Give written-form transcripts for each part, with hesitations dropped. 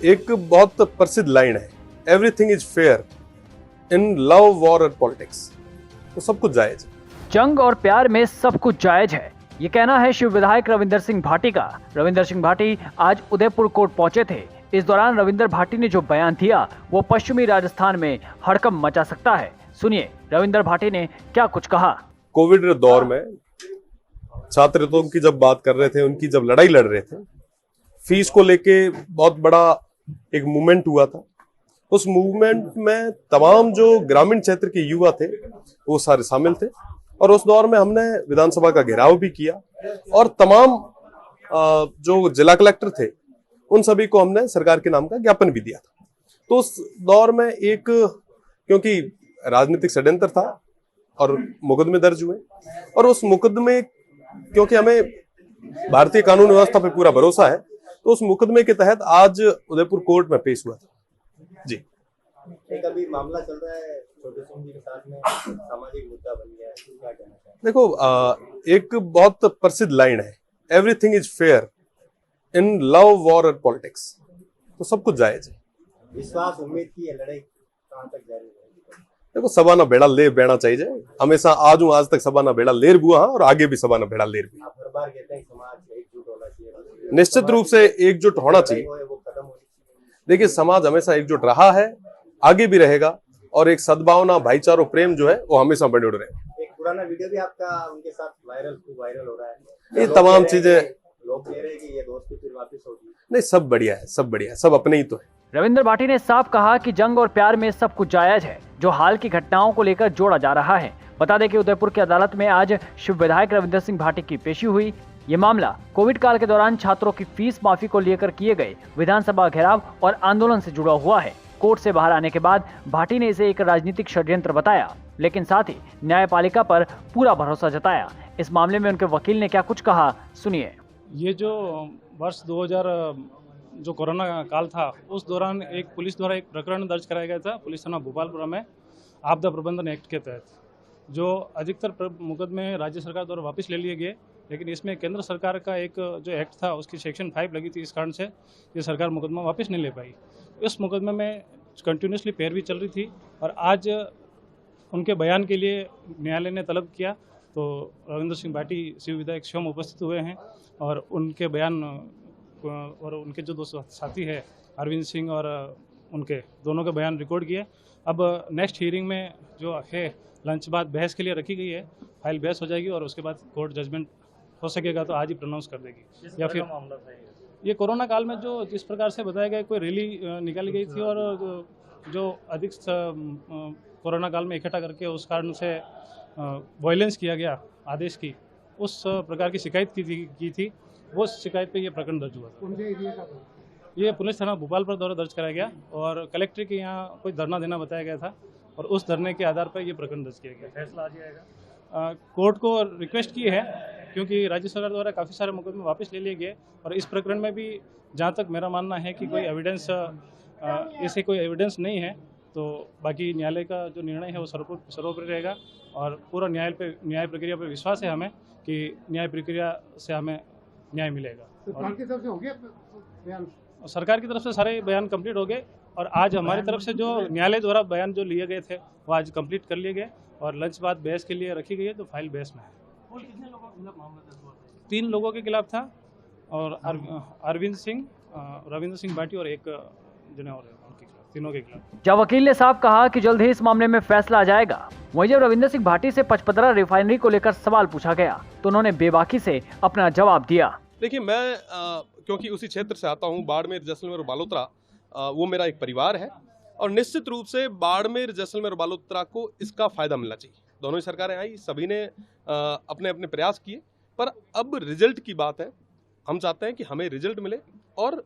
एक बहुत प्रसिद्ध लाइन है, everything is fair in love war और पॉलिटिक्स। तो सब कुछ जायज है। जंग और प्यार में सब कुछ जायज है, ये कहना है शिव विधायक रविंदर सिंह भाटी का। रविंदर सिंह भाटी आज उदयपुर कोर्ट पहुंचे थे। इस दौरान रविंदर भाटी ने जो बयान दिया वो पश्चिमी राजस्थान में हड़कंप मचा सकता है। सुनिए रविंदर भाटी ने क्या कुछ कहा। कोविड दौर में छात्रों की जब बात कर रहे थे, उनकी जब लड़ाई लड़ रहे थे, फीस को लेके बहुत बड़ा एक मूवमेंट हुआ था। उस मूवमेंट में तमाम जो ग्रामीण क्षेत्र के युवा थे वो सारे शामिल थे और उस दौर में हमने विधानसभा का घेराव भी किया और तमाम जो जिला कलेक्टर थे उन सभी को हमने सरकार के नाम का ज्ञापन भी दिया था। तो उस दौर में एक, क्योंकि राजनीतिक षड्यंत्र था और मुकदमे दर्ज हुए और उस मुकदमे, क्योंकि हमें भारतीय कानून व्यवस्था पे पूरा भरोसा है, तो उस मुकदमे के तहत आज उदयपुर कोर्ट में पेश हुआ था। जी, एक अभी मामला चल रहा है छोटे सिंह जी के साथ में, सामाजिक मुद्दा बन गया है, क्या कहना चाहेंगे? देखो, एक बहुत प्रसिद्ध लाइन है, everything is fair in love war और पॉलिटिक्स। तो सब कुछ जायज है। विश्वास उम्मीद की ये लड़ाई कहाँ तक जारी रहेगी? देखो, सबा ना बेड़ा लेर बहना चाहिए। हमेशा आज तक सबा ना बेड़ा लेर बुआ और आगे भी सबा ना बेड़ा लेर भी। आप हर बार कहते हैं समाज एकजुट होना चाहिए, निश्चित रूप से एकजुट होना चाहिए। वो खत्म होनी चाहिए। देखिए, समाज हमेशा एकजुट रहा है, आगे भी रहेगा और एक सद्भावना, भाईचारा, प्रेम जो है वो हमेशा बने रहेगा। एक पुराना वीडियो भी आपका उनके साथ वायरल हो रहा है। ये तमाम चीजें, लोग कह रहे हैं कि ये दोस्ती फिर वापस होगी। नहीं, सब बढ़िया है, सब बढ़िया है, सब अपने ही तो है। रविंदर भाटी ने साफ कहा कि जंग और प्यार में सब कुछ जायज है, जो हाल की घटनाओं को लेकर जोड़ा जा रहा है। बता दें कि उदयपुर की अदालत में आज शिव विधायक रविंदर सिंह भाटी की पेशी हुई। ये मामला कोविड काल के दौरान छात्रों की फीस माफी को लेकर किए गए विधानसभा घेराव और आंदोलन से जुड़ा हुआ है। कोर्ट से बाहर आने के बाद भाटी ने इसे एक राजनीतिक षड्यंत्र बताया, लेकिन साथ ही न्यायपालिका पर पूरा भरोसा जताया। इस मामले में उनके वकील ने क्या कुछ कहा, सुनिए। ये जो वर्ष 2000 जो कोरोना काल था, उस दौरान एक पुलिस द्वारा एक प्रकरण दर्ज कराया गया था पुलिस थाना भोपालपुरा में आपदा प्रबंधन एक्ट के तहत, जो अधिकतर मुकदमे राज्य सरकार द्वारा वापस ले लिए गए, लेकिन इसमें केंद्र सरकार का एक जो एक्ट था उसकी सेक्शन 5 लगी थी। इस कारण से ये सरकार मुकदमा वापस नहीं ले पाई। इस मुकदमे में कंटिन्यूसली पैरवी चल रही थी और आज उनके बयान के लिए न्यायालय ने तलब किया, तो रविंदर सिंह भाटी शिव विधायक स्वयं उपस्थित हुए हैं और उनके बयान और उनके जो दो साथी है अरविंद सिंह और उनके दोनों के बयान रिकॉर्ड किए। अब नेक्स्ट हियरिंग में जो है लंच बाद बहस के लिए रखी गई है, फाइल बहस हो जाएगी और उसके बाद कोर्ट जजमेंट हो सकेगा तो आज ही प्रोनाउंस कर देगी। या फिर मामला था ये कोरोना काल में जो जिस प्रकार से बताया गया, कोई रैली निकाली गई थी और जो अधिक कोरोना काल में इकट्ठा करके उस कारण से वायलेंस किया गया आदेश की, उस प्रकार की शिकायत की थी। वो शिकायत पे ये प्रकरण दर्ज हुआ था। ये पुलिस थाना भोपाल पर द्वारा दर्ज कराया गया और कलेक्टर के यहाँ कोई धरना देना बताया गया था और उस धरने के आधार पर ये प्रकरण दर्ज किया गया। फैसला आ जाएगा। कोर्ट को रिक्वेस्ट की है, क्योंकि राज्य सरकार द्वारा काफ़ी सारे मुकदमे वापस ले लिए गए और इस प्रकरण में भी जहाँ तक मेरा मानना है कि कोई एविडेंस, ऐसे कोई एविडेंस नहीं है, तो बाकी न्यायालय का जो निर्णय है वो सर्वोपरि रहेगा और पूरा न्याय प्रक्रिया पर विश्वास है हमें कि न्याय प्रक्रिया से हमें न्याय मिलेगा। तो सरकार की तरफ से सारे बयान कंप्लीट हो गए और आज हमारी तरफ से जो न्यायालय द्वारा बयान जो लिए गए थे वो आज कंप्लीट कर लिए गए और लंच बाद बहस के लिए रखी गई है, तो फाइल बहस में है। कितने लोगों के खिलाफ मामला दर्ज हुआ था? 3 लोगों के खिलाफ था और अरविंद सिंह, रविंद्र सिंह भाटी और एक जने और उनके खिलाफ, तीनों के खिलाफ। जब वकील ने साफ कहा कि जल्द ही इस मामले में फैसला आ जाएगा, वहीं जब रविंदर सिंह भाटी से पचपदरा रिफाइनरी को लेकर सवाल पूछा गया तो उन्होंने बेबाकी से अपना जवाब दिया। देखिए, मैं क्योंकि उसी क्षेत्र से आता हूँ, बाड़मेर, जैसलमेर और बालोतरा, वो मेरा एक परिवार है और निश्चित रूप से बाड़मेर, जैसलमेर और बालोतरा को इसका फायदा मिलना चाहिए। दोनों ही सरकारें आई, सभी ने अपने अपने प्रयास किए, पर अब रिजल्ट की बात है। हम चाहते हैं कि हमें रिजल्ट मिले और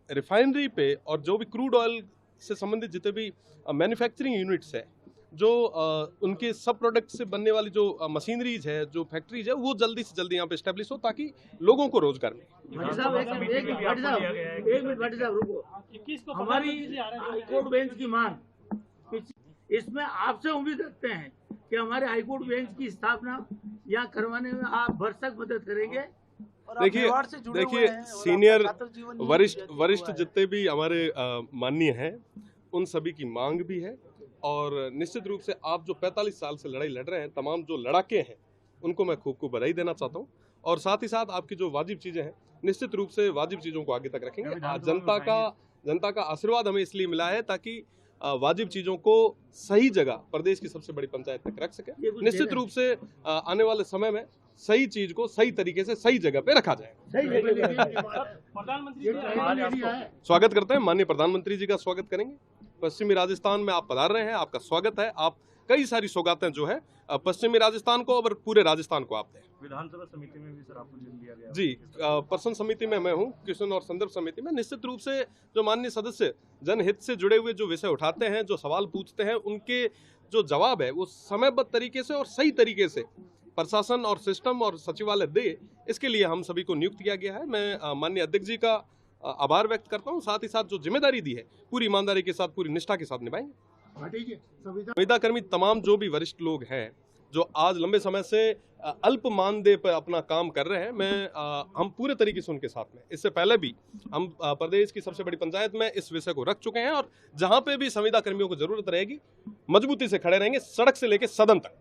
रिफाइनरी पे और जो भी क्रूड ऑयल से संबंधित जितने भी मैन्युफैक्चरिंग यूनिट्स है, जो उनके सब प्रोडक्ट से बनने वाली जो मशीनरीज है, जो फैक्ट्रीज है, वो जल्दी से जल्दी यहाँ पे एस्टेब्लिश हो ताकि लोगों को रोजगार मिले। हमारी हाईकोर्ट बेंच की मांग, इसमें आपसे उम्मीद रखते हैं कि हमारे हाईकोर्ट बेंच की स्थापना यहाँ करवाने में आप भरसक मदद करेंगे और आप देखिए मेवाड़ से जुड़े हुए देखिए हैं और आपका सीनियर छात्र जीवन यहीं वरिष्ठ व्यतीत वरिष्ठ हुआ है। जितने भी हमारे माननीय हैं उन सभी की मांग भी है और निश्चित रूप से आप जो 45 साल से लड़ाई लड़ रहे हैं, तमाम जो लड़ाके हैं उनको मैं खूब खूब बधाई देना चाहता हूं और साथ ही साथ आपकी जो वाजिब चीजें हैं निश्चित रूप से वाजिब चीजों को आगे तक रखेंगे। जनता का आशीर्वाद हमें इसलिए मिला है ताकि वाजिब चीजों को सही जगह प्रदेश की सबसे बड़ी पंचायत तक रख सके। निश्चित रूप से आने वाले समय में सही चीज को सही तरीके से सही जगह पे रखा जाए। स्वागत करते हैं, माननीय प्रधानमंत्री जी का स्वागत करेंगे। पश्चिमी राजस्थान में आप पधार रहे हैं, आपका स्वागत है। आप कई सारी सौगातें जो है पश्चिमी राजस्थान को और पूरे राजस्थान को आप दें। विधानसभा समिति में भी सर आपको लिया गया जी, पर्सन समिति में मैं हूं, क्वेश्चन और संदर्भ समिति में। निश्चित रूप से जो माननीय सदस्य जनहित से जुड़े हुए जो विषय उठाते हैं, जो सवाल पूछते हैं, उनके जो जवाब है वो समयबद्ध तरीके से और सही तरीके से प्रशासन और सिस्टम और सचिवालय दे, इसके लिए हम सभी को नियुक्त किया गया है। मैं माननीय अध्यक्ष जी का आभार व्यक्त करता हूं। साथ ही साथ जो जिम्मेदारी दी है पूरी ईमानदारी के साथ, पूरी निष्ठा के साथ निभाएंगे। संविदा कर्मी तमाम जो भी वरिष्ठ लोग हैं जो आज लंबे समय से अल्प मानदेय पर अपना काम कर रहे हैं, हम पूरे तरीके से उनके साथ में, इससे पहले भी हम प्रदेश की सबसे बड़ी पंचायत में इस विषय को रख चुके हैं और जहां पे भी संविदा कर्मियों को जरूरत रहेगी मजबूती से खड़े रहेंगे, सड़क से लेकर सदन तक।